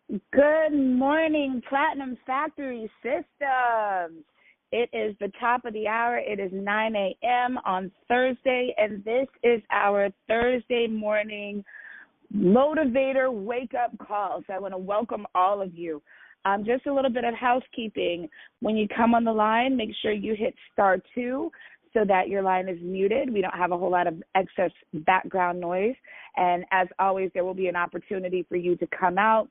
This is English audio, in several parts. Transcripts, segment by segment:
Good morning, Platinum Factory Systems. It is the top of the hour. It is 9 a.m. on Thursday, and this is our Thursday morning motivator wake-up call. So I want to welcome all of you. Just a little bit of housekeeping. When you come on the line, make sure you hit *2 so that your line is muted. We don't have a whole lot of excess background noise. And as always, there will be an opportunity for you to come out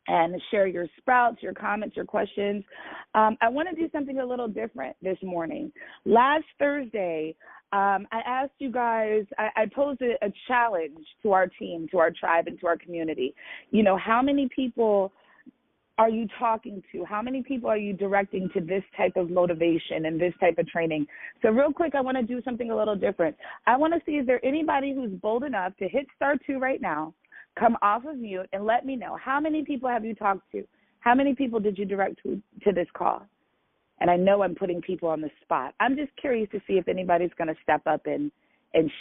and share your sprouts, your comments, your questions. I want to do something a little different this morning. Last Thursday, I asked you guys, I posed a challenge to our team, to our tribe, and to our community. You know, how many people are you talking to? How many people are you directing to this type of motivation and this type of training? So real quick, I want to do something a little different. I want to see, is there anybody who's bold enough to hit *2 right now, come off of mute, and let me know, how many people have you talked to? How many people did you direct to this call? And I know I'm putting people on the spot. I'm just curious to see if anybody's going to step up and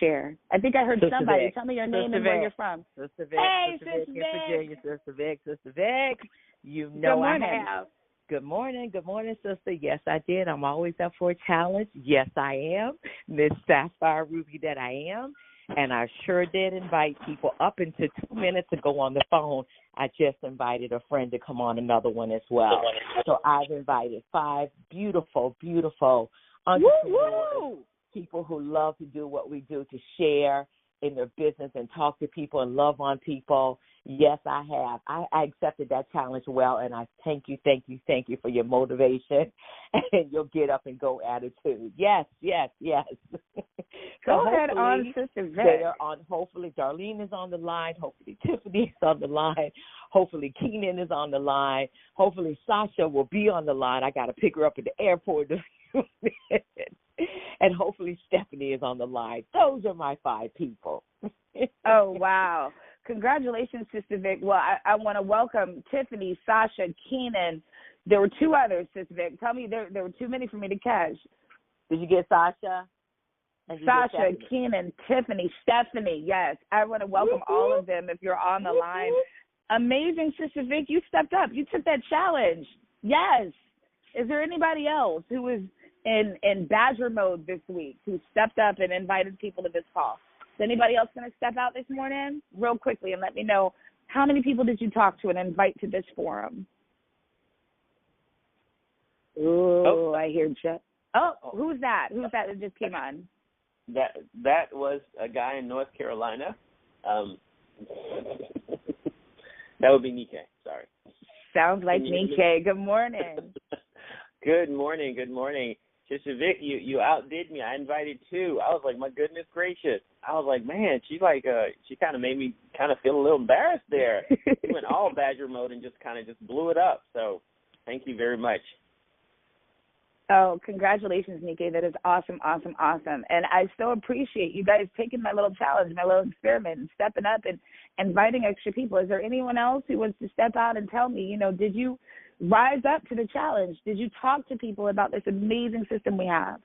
share. I think I heard Sister somebody. Vic. Tell me your Sister name and Vic. where you're from. Sister Vic. Hey, Sister Vic. Sister In Virginia. Vic. Sister Vic. You know Good morning. I have. Good morning, sister. Yes, I did. I'm always up for a challenge. Yes, I am. Miss Sapphire Ruby that I am. And I sure did invite people up into 2 minutes to go on the phone. I just invited a friend to come on another one as well. So I've invited 5 beautiful entrepreneurs, people who love to do what we do, to share in their business and talk to people and love on people. Yes, I have. I accepted that challenge well, and I thank you for your motivation and your get up and go attitude. Yes. Go ahead on, Sister Vic. They are on. Hopefully, Darlene is on the line. Hopefully, Tiffany is on the line. Hopefully, Keenan is on the line. Hopefully, Sasha will be on the line. I got to pick her up at the airport in a few minutes. And hopefully, Stephanie is on the line. Those are my 5 people. Oh, wow. Congratulations, Sister Vic. Well, I want to welcome Tiffany, Sasha, Keenan. There were 2 others, Sister Vic. Tell me, there were too many for me to catch. Did you get Sasha? Sasha, Keenan, Tiffany, Stephanie, yes. I want to welcome all of them if you're on the line. Amazing, Sister Vic. You stepped up. You took that challenge. Yes. Is there anybody else who was in Badger mode this week, who stepped up and invited people to this call? Is anybody else going to step out this morning? Real quickly, and let me know, how many people did you talk to and invite to this forum? Ooh, I hear Jeff. Oh, who's that? Who's that just came on? That was a guy in North Carolina. That would be Nike. Sorry. Sounds like Nike. Good morning. Good morning. Sister Vic, you outdid me. I invited 2. I was like, my goodness gracious. I was like, man, she kind of made me kind of feel a little embarrassed there. She went all Badger mode and just blew it up. So thank you very much. Oh, congratulations, Nike. That is awesome. And I so appreciate you guys taking my little challenge, my little experiment, and stepping up and inviting extra people. Is there anyone else who wants to step out and tell me, did you rise up to the challenge? Did you talk to people about this amazing system we have?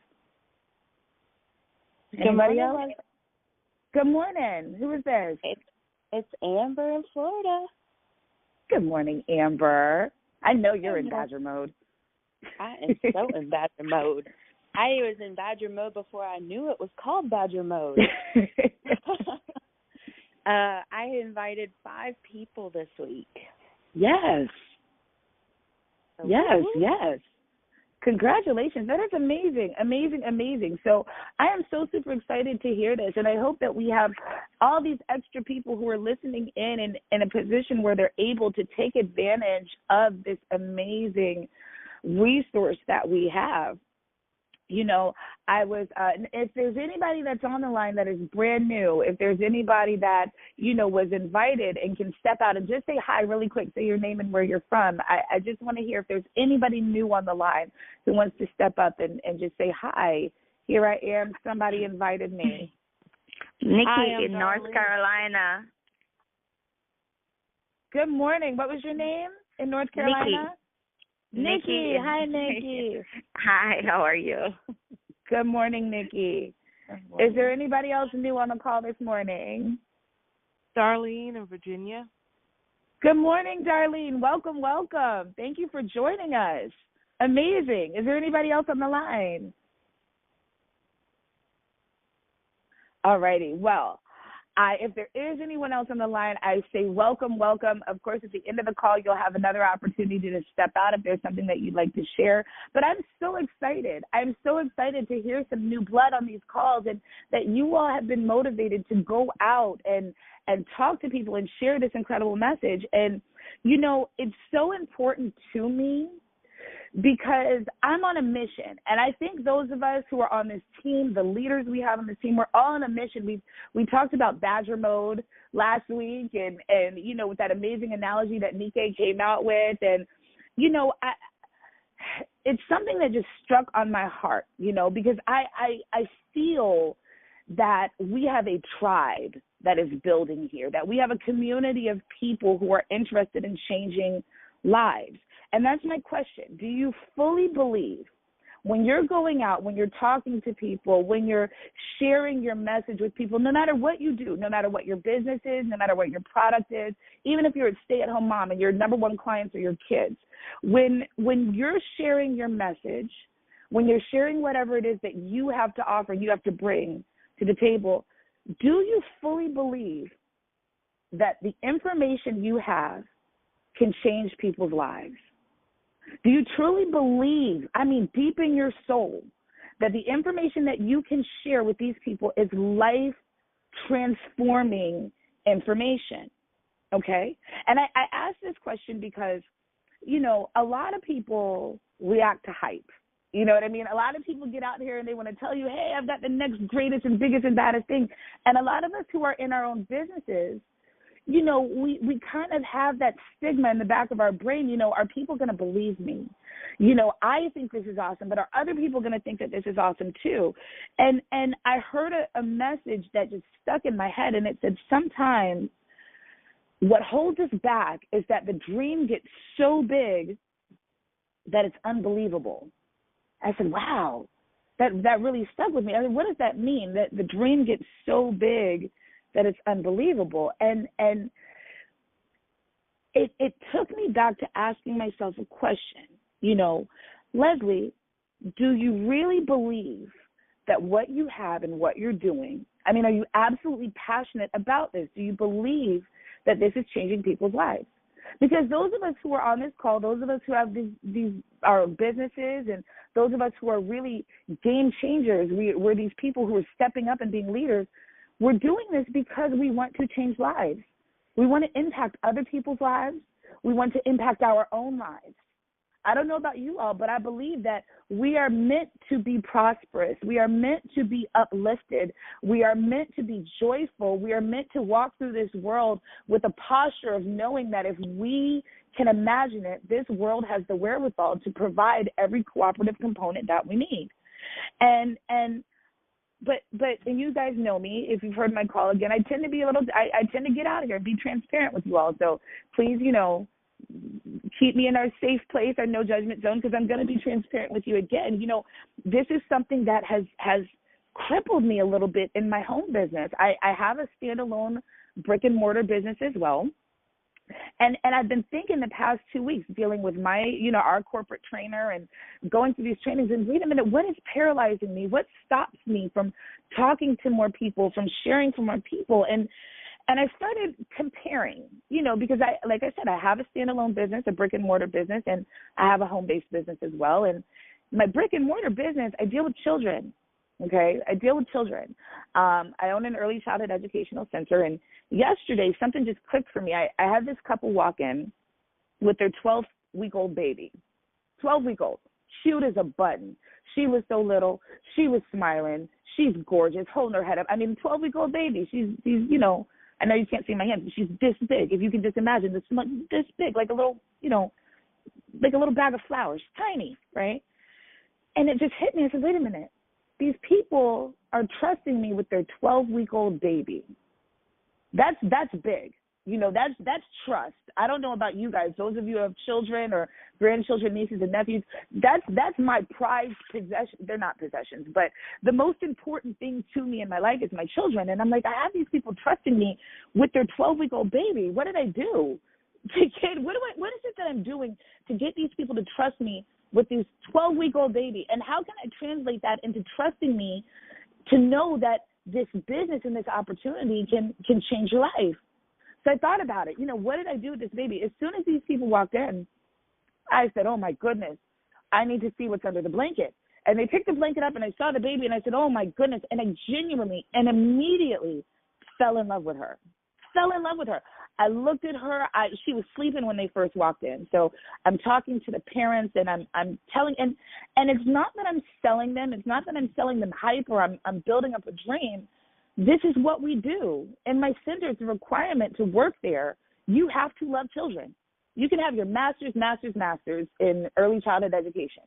Anybody else? Good morning. Who is this? It's Amber in Florida. Good morning, Amber. I know you're in Badger mode. I am so in Badger mode. I was in Badger mode before I knew it was called Badger mode. I invited 5 people this week. Yes. So Yes. Congratulations. That is amazing. So I am so super excited to hear this, and I hope that we have all these extra people who are listening in a position where they're able to take advantage of this amazing resource that we have. If there's anybody that's on the line that is brand new, if there's anybody that, was invited and can step out and just say hi really quick, say your name and where you're from. I just want to hear if there's anybody new on the line who wants to step up and just say hi. Here I am. Somebody invited me. Nikki in North Carolina. Good morning. What was your name in North Carolina? Nikki. Hi, Nikki. Hi, how are you? Good morning, Nikki. Is there anybody else new on the call this morning? Darlene in Virginia. Good morning, Darlene. Welcome, welcome. Thank you for joining us. Amazing. Is there anybody else on the line? All righty. Well, if there is anyone else on the line, I say welcome, welcome. Of course, at the end of the call, you'll have another opportunity to step out if there's something that you'd like to share. But I'm so excited. I'm so excited to hear some new blood on these calls and that you all have been motivated to go out and talk to people and share this incredible message. And, you know, it's so important to me because I'm on a mission. And I think those of us who are on this team, the leaders we have on this team, we're all on a mission. We talked about Badger mode last week and you know, with that amazing analogy that Nikkei came out with. And, you know, it's something that just struck on my heart, you know, because I feel that we have a tribe that is building here, that we have a community of people who are interested in changing lives. And that's my question. Do you fully believe when you're going out, when you're talking to people, when you're sharing your message with people, no matter what you do, no matter what your business is, no matter what your product is, even if you're a stay-at-home mom and your number one clients are your kids, when you're sharing your message, when you're sharing whatever it is that you have to offer, you have to bring to the table, do you fully believe that the information you have can change people's lives? Do you truly believe, I mean, deep in your soul, that the information that you can share with these people is life-transforming information, okay? And I ask this question because, you know, a lot of people react to hype. You know what I mean? A lot of people get out here and they want to tell you, hey, I've got the next greatest and biggest and baddest thing. And a lot of us who are in our own businesses, you know, we kind of have that stigma in the back of our brain. You know, are people going to believe me? You know, I think this is awesome, but are other people going to think that this is awesome too? And I heard a message that just stuck in my head, and it said, sometimes what holds us back is that the dream gets so big that it's unbelievable. I said, wow, that really stuck with me. I mean, what does that mean, that the dream gets so big that it's unbelievable? And it took me back to asking myself a question. You know, Lesley, do you really believe that what you have and what you're doing, I mean, are you absolutely passionate about this? Do you believe that this is changing people's lives? Because those of us who are on this call, those of us who have these our businesses, and those of us who are really game changers, we're these people who are stepping up and being leaders, we're doing this because we want to change lives. We want to impact other people's lives. We want to impact our own lives. I don't know about you all, but I believe that we are meant to be prosperous. We are meant to be uplifted. We are meant to be joyful. We are meant to walk through this world with a posture of knowing that if we can imagine it, this world has the wherewithal to provide every cooperative component that we need. But you guys know me, if you've heard my call again, I tend to be I tend to get out of here and be transparent with you all. So please, you know, keep me in our safe place, our no judgment zone, because I'm going to be transparent with you again. You know, this is something that has crippled me a little bit in my home business. I have a standalone brick and mortar business as well. And I've been thinking the past 2 weeks, dealing with my, you know, our corporate trainer and going through these trainings, and wait a minute, what is paralyzing me? What stops me from talking to more people, from sharing to more people? And I started comparing, you know, because like I said, I have a standalone business, a brick and mortar business, and I have a home-based business as well. And my brick and mortar business, I deal with children. Okay, I deal with children. I own an early childhood educational center, and yesterday something just clicked for me. I had this couple walk in with their 12-week-old baby, 12-week-old, cute as a button. She was so little. She was smiling. She's gorgeous, holding her head up. I mean, 12-week-old baby. She's you know, I know you can't see my hands, but she's this big. If you can just imagine, this big, like a little, you know, like a little bag of flowers, tiny, right? And it just hit me. I said, wait a minute. These people are trusting me with their 12-week-old baby. That's big. You know, that's trust. I don't know about you guys. Those of you who have children or grandchildren, nieces and nephews, that's my prized possession. They're not possessions, but the most important thing to me in my life is my children. And I'm like, I have these people trusting me with their 12-week-old baby. What did I do? what is it that I'm doing to get these people to trust me with this 12-week-old baby? And how can I translate that into trusting me to know that this business and this opportunity can change your life? So I thought about it. What did I do with this baby? As soon as these people walked in, I said, oh, my goodness, I need to see what's under the blanket. And they picked the blanket up, and I saw the baby, and I said, oh, my goodness. And I genuinely and immediately fell in love with her. I looked at her. She was sleeping when they first walked in. So I'm talking to the parents, and I'm telling, and it's not that I'm selling them. It's not that I'm selling them hype or I'm building up a dream. This is what we do. In my center, it's a requirement to work there. You have to love children. You can have your master's in early childhood education.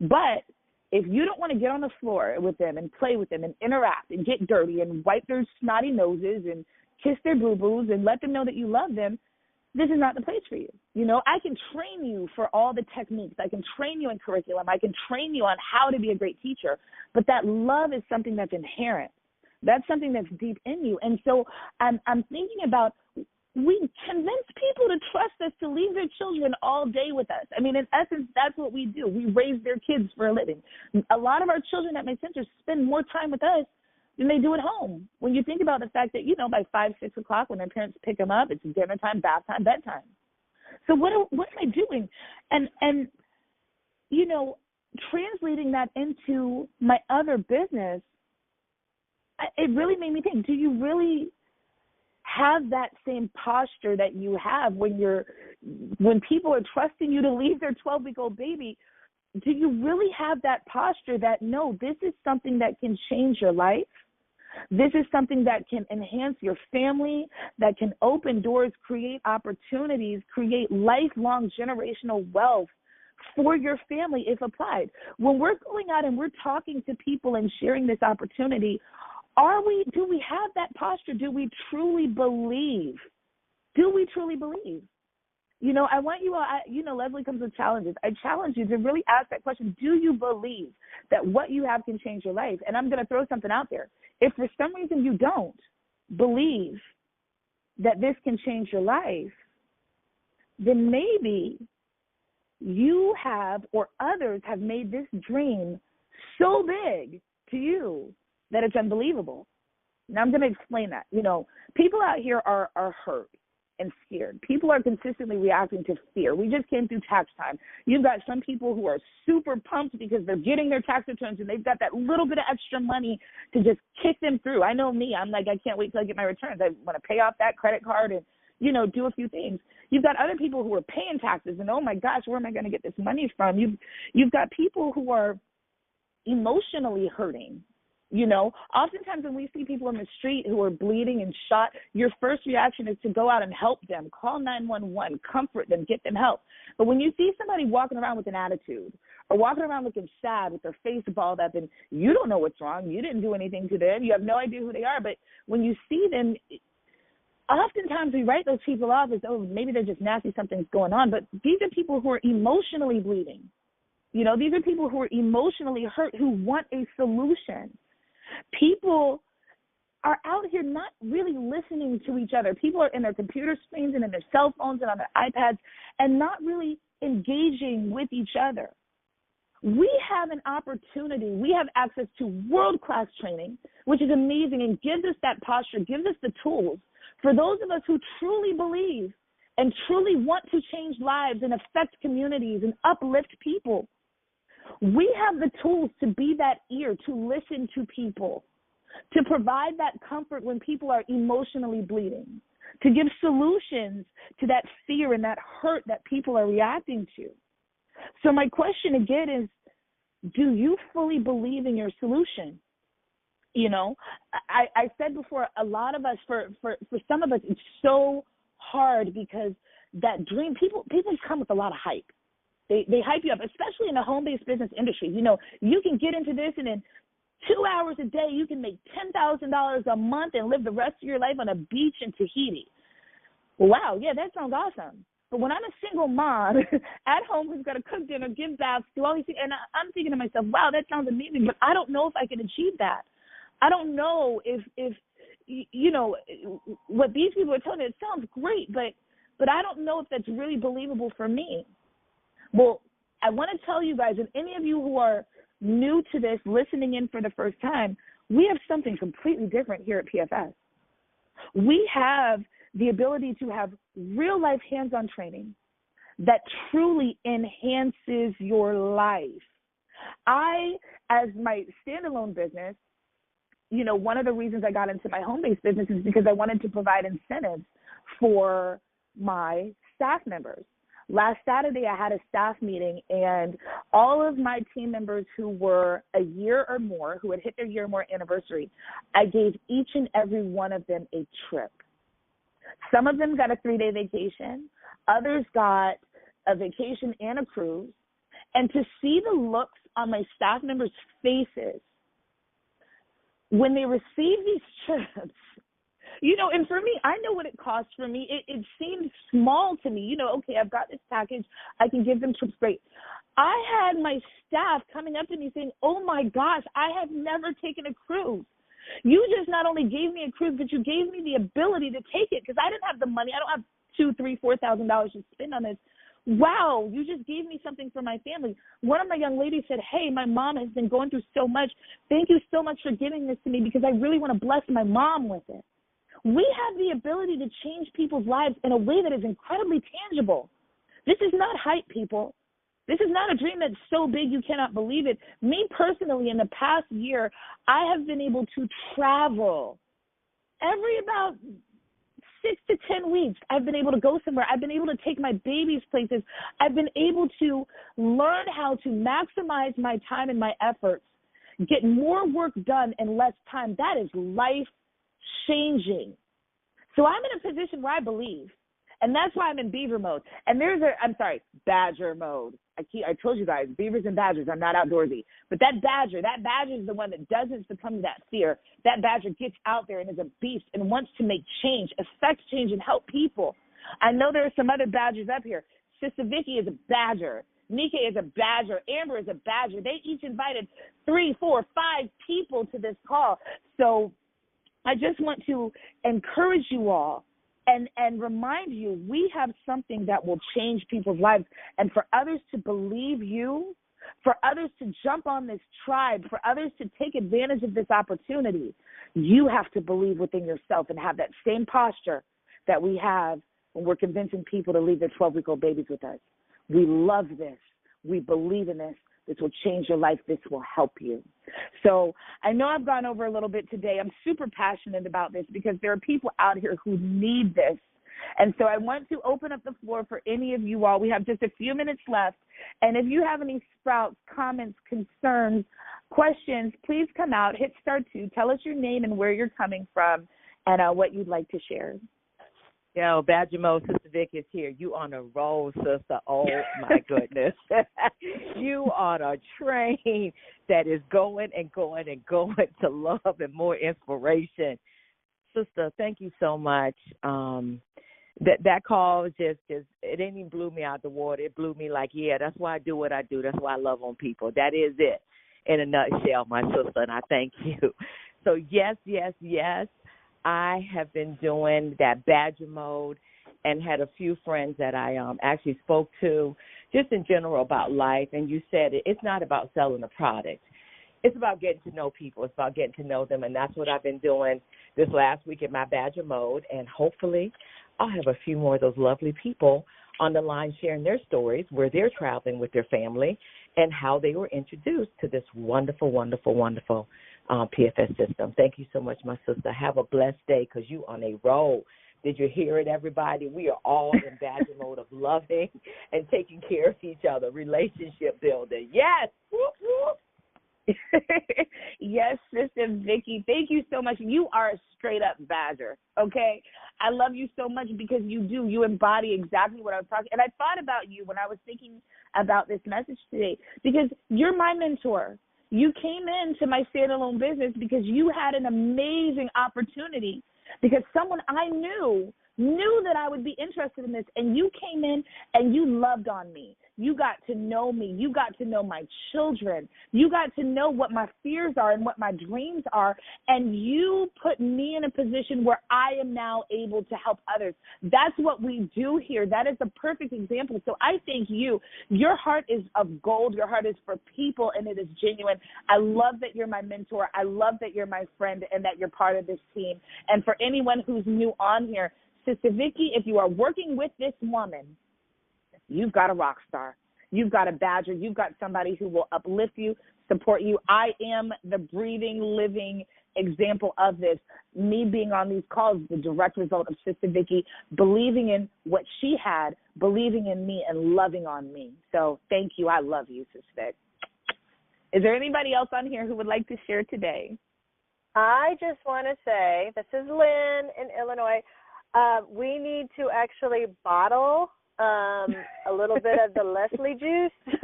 But if you don't want to get on the floor with them and play with them and interact and get dirty and wipe their snotty noses and kiss their boo-boos and let them know that you love them, this is not the place for you. I can train you for all the techniques. I can train you in curriculum. I can train you on how to be a great teacher. But that love is something that's inherent. That's something that's deep in you. And so I'm thinking about, we convince people to trust us to leave their children all day with us. I mean, in essence, that's what we do. We raise their kids for a living. A lot of our children at my center spend more time with us than they do at home. When you think about the fact that, by 5, 6 o'clock when their parents pick them up, it's dinner time, bath time, bedtime. So what am I doing? And translating that into my other business, it really made me think, do you really have that same posture that you have when people are trusting you to leave their 12-week-old baby? Do you really have that posture that, no, this is something that can change your life? This is something that can enhance your family, that can open doors, create opportunities, create lifelong generational wealth for your family if applied. When we're going out and we're talking to people and sharing this opportunity, do we have that posture? Do we truly believe? I want you all, Lesley comes with challenges. I challenge you to really ask that question. Do you believe that what you have can change your life? And I'm going to throw something out there. If for some reason you don't believe that this can change your life, then maybe you have or others have made this dream so big to you that it's unbelievable. Now, I'm going to explain that. People out here are hurt and scared. People are consistently reacting to fear. We just came through tax time. You've got some people who are super pumped because they're getting their tax returns and they've got that little bit of extra money to just kick them through. I know me. I'm like, I can't wait till I get my returns. I want to pay off that credit card and, do a few things. You've got other people who are paying taxes and, oh, my gosh, where am I going to get this money from? You've got people who are emotionally hurting. Oftentimes when we see people in the street who are bleeding and shot, your first reaction is to go out and help them, call 911, comfort them, get them help. But when you see somebody walking around with an attitude or walking around looking sad with their face balled up and you don't know what's wrong, you didn't do anything to them, you have no idea who they are, but when you see them, oftentimes we write those people off as, oh, maybe they're just nasty, something's going on. But these are people who are emotionally bleeding. These are people who are emotionally hurt, who want a solution. People are out here not really listening to each other. People are in their computer screens and in their cell phones and on their iPads and not really engaging with each other. We have an opportunity. We have access to world-class training, which is amazing and gives us that posture, gives us the tools for those of us who truly believe and truly want to change lives and affect communities and uplift people. We have the tools to be that ear, to listen to people, to provide that comfort when people are emotionally bleeding, to give solutions to that fear and that hurt that people are reacting to. So my question again is, do you fully believe in your solution? I said before, a lot of us, for some of us, it's so hard because that dream, people come with a lot of hype. They hype you up, especially in the home-based business industry. You can get into this and in 2 hours a day, you can make $10,000 a month and live the rest of your life on a beach in Tahiti. Wow, yeah, that sounds awesome. But when I'm a single mom at home who's got to cook dinner, give baths, do all these things, and I'm thinking to myself, wow, that sounds amazing, but I don't know if I can achieve that. I don't know if what these people are telling me, it sounds great, but but I don't know if that's really believable for me. Well, I want to tell you guys, and any of you who are new to this, listening in for the first time, we have something completely different here at PFS. We have the ability to have real-life hands-on training that truly enhances your life. I, as my standalone business, one of the reasons I got into my home-based business is because I wanted to provide incentives for my staff members. Last Saturday, I had a staff meeting, and all of my team members who were a year or more, who had hit their year or more anniversary, I gave each and every one of them a trip. Some of them got a 3-day vacation. Others got a vacation and a cruise. And to see the looks on my staff members' faces when they receive these trips, and for me, I know what it costs for me. It seemed small to me. Okay, I've got this package. I can give them trips. Great. I had my staff coming up to me saying, oh, my gosh, I have never taken a cruise. You just not only gave me a cruise, but you gave me the ability to take it because I didn't have the money. I don't have $2,000, $3,000, $4,000 to spend on this. Wow, you just gave me something for my family. One of my young ladies said, hey, my mom has been going through so much. Thank you so much for giving this to me because I really want to bless my mom with it. We have the ability to change people's lives in a way that is incredibly tangible. This is not hype, people. This is not a dream that's so big you cannot believe it. Me personally, in the past year, I have been able to travel every about 6 to 10 weeks. I've been able to go somewhere. I've been able to take my babies places. I've been able to learn how to maximize my time and my efforts, get more work done in less time. That is life-changing. So I'm in a position where I believe, and that's why I'm in beaver mode. And badger mode. I told you guys, beavers and badgers, I'm not outdoorsy. But that badger is the one that doesn't succumb to that fear. That badger gets out there and is a beast and wants to make change, affect change, and help people. I know there are some other badgers up here. Sister Vicky is a badger. Nika is a badger. Amber is a badger. They each invited 3, 4, 5 people to this call. So I just want to encourage you all and remind you, we have something that will change people's lives. And for others to believe you, for others to jump on this tribe, for others to take advantage of this opportunity, you have to believe within yourself and have that same posture that we have when we're convincing people to leave their 12-week-old babies with us. We love this. We believe in this. This will change your life. This will help you. So I know I've gone over a little bit today. I'm super passionate about this because there are people out here who need this. And so I want to open up the floor for any of you all. We have just a few minutes left. And if you have any sprouts, comments, concerns, questions, please come out, hit *2, tell us your name and where you're coming from and what you'd like to share. Yo, Badger Mo, Sister Vic is here. You on a roll, sister. Oh, my goodness. You on a train that is going and going and going to love and more inspiration. Sister, thank you so much. That call just it didn't even blew me out the water. It blew me like, yeah, that's why I do what I do. That's why I love on people. That is it in a nutshell, my sister, and I thank you. So, yes, I have been doing that badger mode and had a few friends that I actually spoke to just in general about life. And you said it's not about selling a product. It's about getting to know people. It's about getting to know them. And that's what I've been doing this last week in my badger mode. And hopefully I'll have a few more of those lovely people on the line sharing their stories where they're traveling with their family and how they were introduced to this wonderful, wonderful, wonderful PFS system. Thank you so much, my sister. Have a blessed day because you on a roll. Did you hear it, everybody? We are all in badger mode of loving and taking care of each other, relationship building. Yes. Whoop, whoop. Yes, Sister Vicky. Thank you so much. You are a straight-up badger, okay? I love you so much because you do. You embody exactly what I was talking. And I thought about you when I was thinking about this message today because you're my mentor. You came into my standalone business because you had an amazing opportunity, because someone I knew knew that I would be interested in this, and you came in and you loved on me. You got to know me. You got to know my children. You got to know what my fears are and what my dreams are, and you put me in a position where I am now able to help others. That's what we do here. That is a perfect example. So I thank you. Your heart is of gold. Your heart is for people, and it is genuine. I love that you're my mentor. I love that you're my friend and that you're part of this team. And for anyone who's new on here, Sister Vicky, if you are working with this woman, you've got a rock star. You've got a badger. You've got somebody who will uplift you, support you. I am the breathing, living example of this. Me being on these calls is the direct result of Sister Vicky believing in what she had, believing in me, and loving on me. So thank you. I love you, Sister Vic. Is there anybody else on here who would like to share today? I just want to say, this is Lynn in Illinois. We need to actually bottle a little bit of the Lesley juice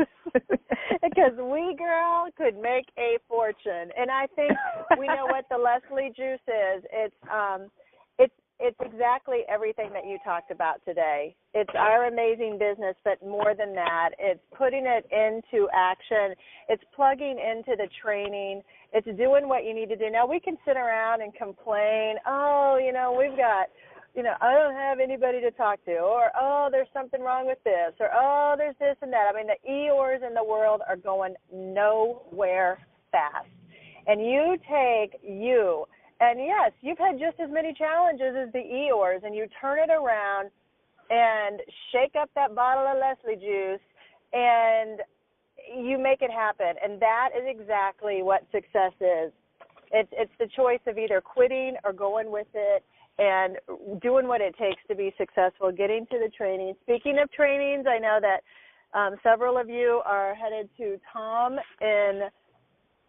because we, girl, could make a fortune. And I think we know what the Lesley juice is. It's exactly everything that you talked about today. It's our amazing business, but more than that, it's putting it into action. It's plugging into the training. It's doing what you need to do. Now, we can sit around and complain, we've got, I don't have anybody to talk to, or, there's something wrong with this, or, there's this and that. I mean, the Eeyores in the world are going nowhere fast. And you take you, and yes, you've had just as many challenges as the Eeyores, and you turn it around and shake up that bottle of Lesley juice, and you make it happen. And that is exactly what success is. It's the choice of either quitting or going with it and doing what it takes to be successful, getting to the training. Speaking of trainings, I know that several of you are headed to Tom in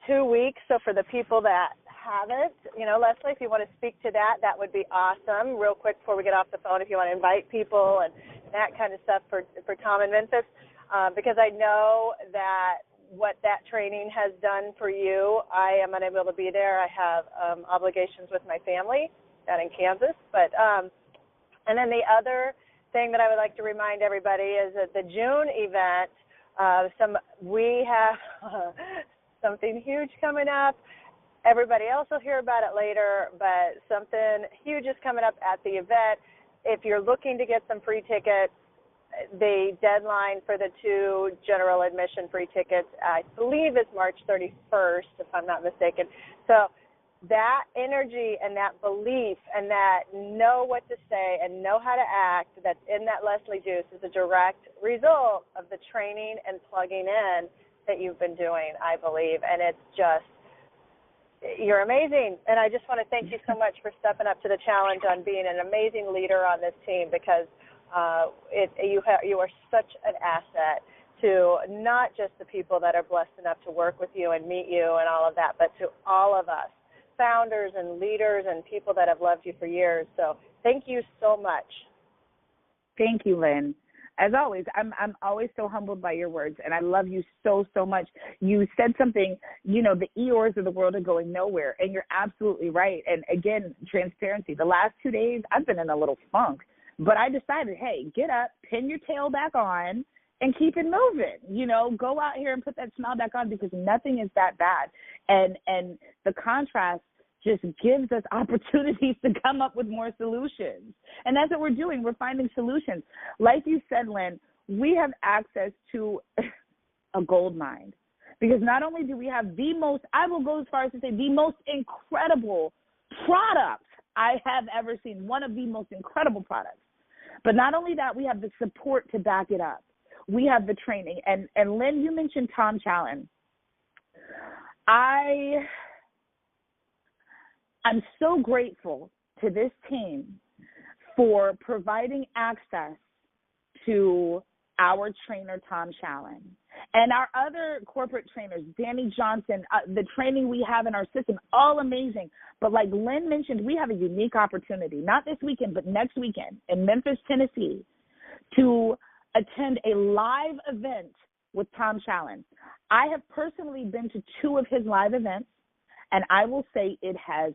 2 weeks. So for the people that haven't, Lesley, if you want to speak to that, that would be awesome. Real quick before we get off the phone, if you want to invite people and that kind of stuff for Tom in Memphis, because I know that what that training has done for you. I am unable to be there. I have obligations with my family down in Kansas. But and then the other thing that I would like to remind everybody is that the June event, we have something huge coming up. Everybody else will hear about it later, but something huge is coming up at the event. If you're looking to get some free tickets, the deadline for the 2 general admission free tickets, I believe, is March 31st, if I'm not mistaken. So that energy and that belief and that know what to say and know how to act that's in that Lesley juice is a direct result of the training and plugging in that you've been doing, I believe. And it's just, you're amazing. And I just want to thank you so much for stepping up to the challenge on being an amazing leader on this team, because you are such an asset to not just the people that are blessed enough to work with you and meet you and all of that, but to all of us, founders and leaders and people that have loved you for years. So thank you so much. Thank you, Lynn. As always, I'm always so humbled by your words, and I love you so, so much. You said something, the Eeyores of the world are going nowhere, and you're absolutely right. And, again, transparency. The last 2 days, I've been in a little funk, but I decided, hey, get up, pin your tail back on, and keep it moving. Go out here and put that smile back on, because nothing is that bad. And the contrast just gives us opportunities to come up with more solutions. And that's what we're doing. We're finding solutions. Like you said, Lynn, we have access to a gold mine, because not only do we have I will go as far as to say, the most incredible product I have ever seen, one of the most incredible products. But not only that, we have the support to back it up. We have the training. And Lynn, you mentioned Tom Challen. I'm so grateful to this team for providing access to our trainer, Tom Challen, and our other corporate trainers, Danny Johnson, the training we have in our system, all amazing. But like Lynn mentioned, we have a unique opportunity, not this weekend, but next weekend in Memphis, Tennessee, to attend a live event with Tom Challen. I have personally been to 2 of his live events, and I will say it has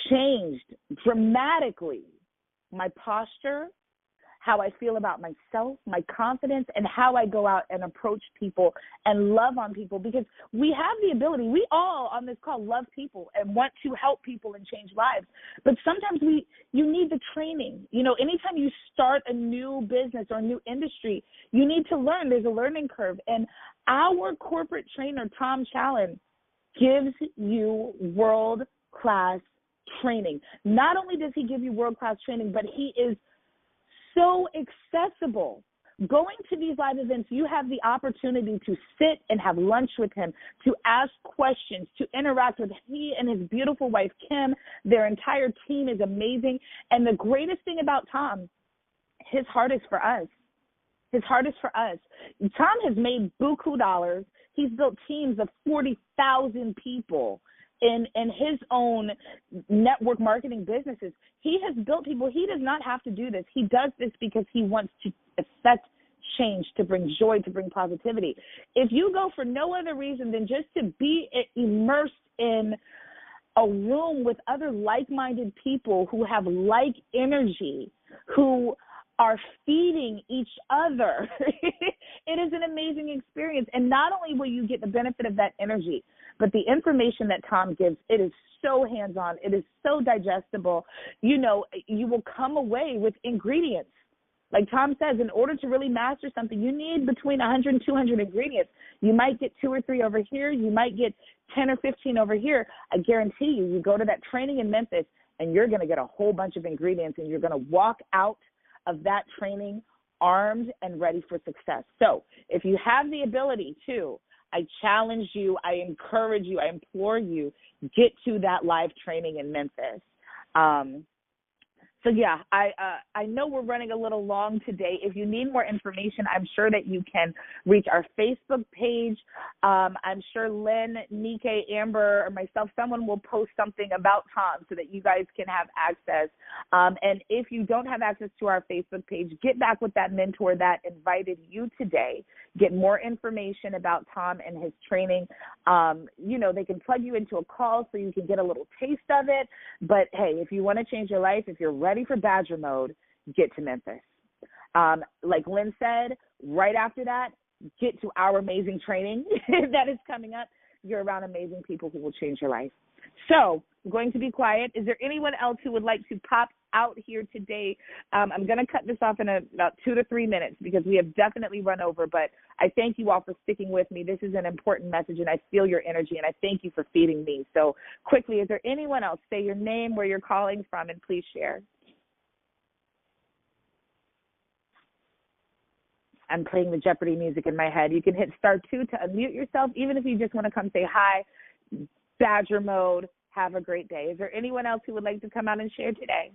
changed dramatically my posture, how I feel about myself, my confidence, and how I go out and approach people and love on people, because we have the ability, we all on this call love people and want to help people and change lives. But sometimes you need the training. You know, anytime you start a new business or a new industry, you need to learn. There's a learning curve. And our corporate trainer, Tom Challen, gives you world-class training. Not only does he give you world-class training, but he is so accessible. Going to these live events, you have the opportunity to sit and have lunch with him, to ask questions, to interact with he and his beautiful wife, Kim. Their entire team is amazing. And the greatest thing about Tom, his heart is for us. His heart is for us. Tom has made buku dollars. He's built teams of 40,000 people in his own network marketing businesses. He has built people. He does not have to do this. He does this because he wants to affect change, to bring joy, to bring positivity. If you go for no other reason than just to be immersed in a room with other like-minded people who have like energy, who are feeding each other, it is an amazing experience. And not only will you get the benefit of that energy, but the information that Tom gives, it is so hands-on. It is so digestible. You know, you will come away with ingredients. Like Tom says, in order to really master something, you need between 100 and 200 ingredients. You might get 2 or 3 over here. You might get 10 or 15 over here. I guarantee you go to that training in Memphis, and you're going to get a whole bunch of ingredients, and you're going to walk out of that training armed and ready for success. So if you have the ability to, I challenge you, I encourage you, I implore you, get to that live training in Memphis. So, yeah, I know we're running a little long today. If you need more information, I'm sure that you can reach our Facebook page. I'm sure Lynn, Nike, Amber, or myself, someone will post something about Tom so that you guys can have access. And if you don't have access to our Facebook page, get back with that mentor that invited you today. Get more information about Tom and his training. You know, they can plug you into a call so you can get a little taste of it. But, hey, if you want to change your life, if you're ready for Badger mode, get to Memphis. Like Lynn said, right after that, get to our amazing training that is coming up. You're around amazing people who will change your life. So I'm going to be quiet. Is there anyone else who would like to pop out here today? I'm going to cut this off in about 2 to 3 minutes because we have definitely run over, but I thank you all for sticking with me. This is an important message, and I feel your energy, and I thank you for feeding me. So quickly, is there anyone else? Say your name, where you're calling from, and please share. I'm playing the Jeopardy music in my head. You can hit *2 to unmute yourself, even if you just want to come say hi. Badger mode. Have a great day. Is there anyone else who would like to come out and share today?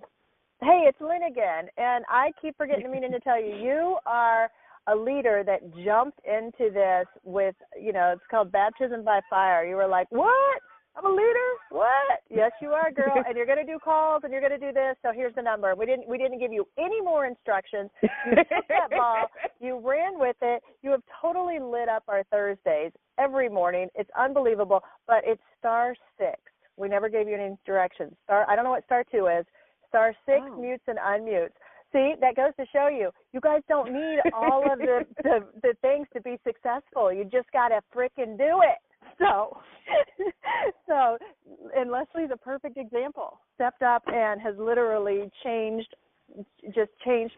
Hey, it's Lynn again, and I keep meaning to tell you, you are a leader that jumped into this with, you know, it's called baptism by fire. You were like, what? I'm a leader? What? Yes, you are, girl. And you're going to do calls and you're going to do this. So here's the number. We didn't give you any more instructions. You took that ball. You ran with it. You have totally lit up our Thursdays every morning. It's unbelievable. But it's *6. We never gave you any directions. I don't know what *2 is. *6 mutes and unmutes. See, that goes to show you guys don't need all of the things to be successful. You just got to frickin' do it. So, and Leslie's a perfect example. Stepped up and has literally changed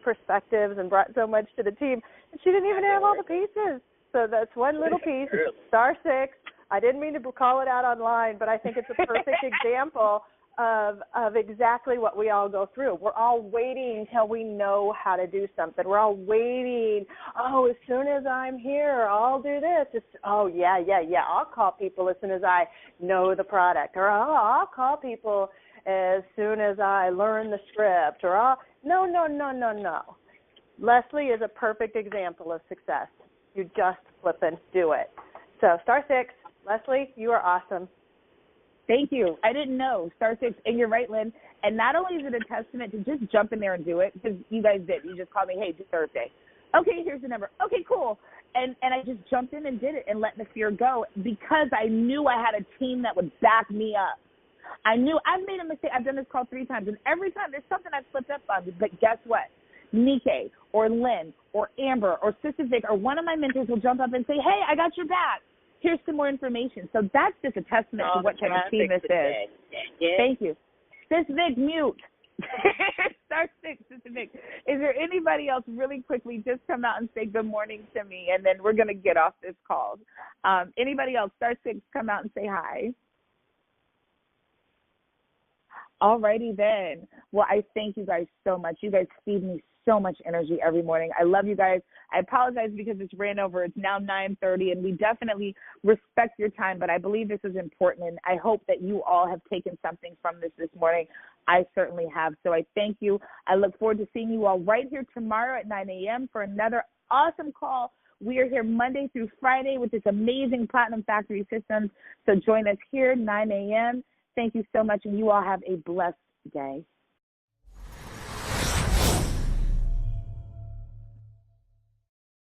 perspectives and brought so much to the team. And she didn't even have all the pieces. So that's one little piece, *6. I didn't mean to call it out online, but I think it's a perfect example of exactly what we all go through. We're all waiting until we know how to do something. We're all waiting. Oh, as soon as I'm here, I'll do this. I'll call people as soon as I know the product. Or, I'll call people as soon as I learn the script. Or, no. Lesley is a perfect example of success. You just flip and do it. So, *6. Lesley, you are awesome. Thank you. I didn't know. *6, and you're right, Lynn. And not only is it a testament to just jump in there and do it, because you guys did. You just called me, hey, do Thursday. Okay, here's the number. Okay, cool. And I just jumped in and did it and let the fear go because I knew I had a team that would back me up. I knew I've made a mistake. I've done this call 3 times, and every time there's something I've slipped up on. But guess what? Nike or Lynn or Amber or Sister Vic or one of my mentors will jump up and say, hey, I got your back. Here's some more information. So that's just a testament to what type of team this is. Yeah. Thank you. Sis Vic, mute. Star 6, Sister Vic. Is there anybody else really quickly just come out and say good morning to me, and then we're going to get off this call. Anybody else? Star 6, come out and say hi. All righty then. Well, I thank you guys so much. You guys feed me so much energy every morning. I love you guys. I apologize because it's ran over. It's now 9:30, and we definitely respect your time, but I believe this is important, and I hope that you all have taken something from this morning. I certainly have. So I thank you. I look forward to seeing you all right here tomorrow at 9 a.m. for another awesome call. We are here Monday through Friday with this amazing Platinum Factory Systems. So join us here 9 a.m. Thank you so much, and you all have a blessed day.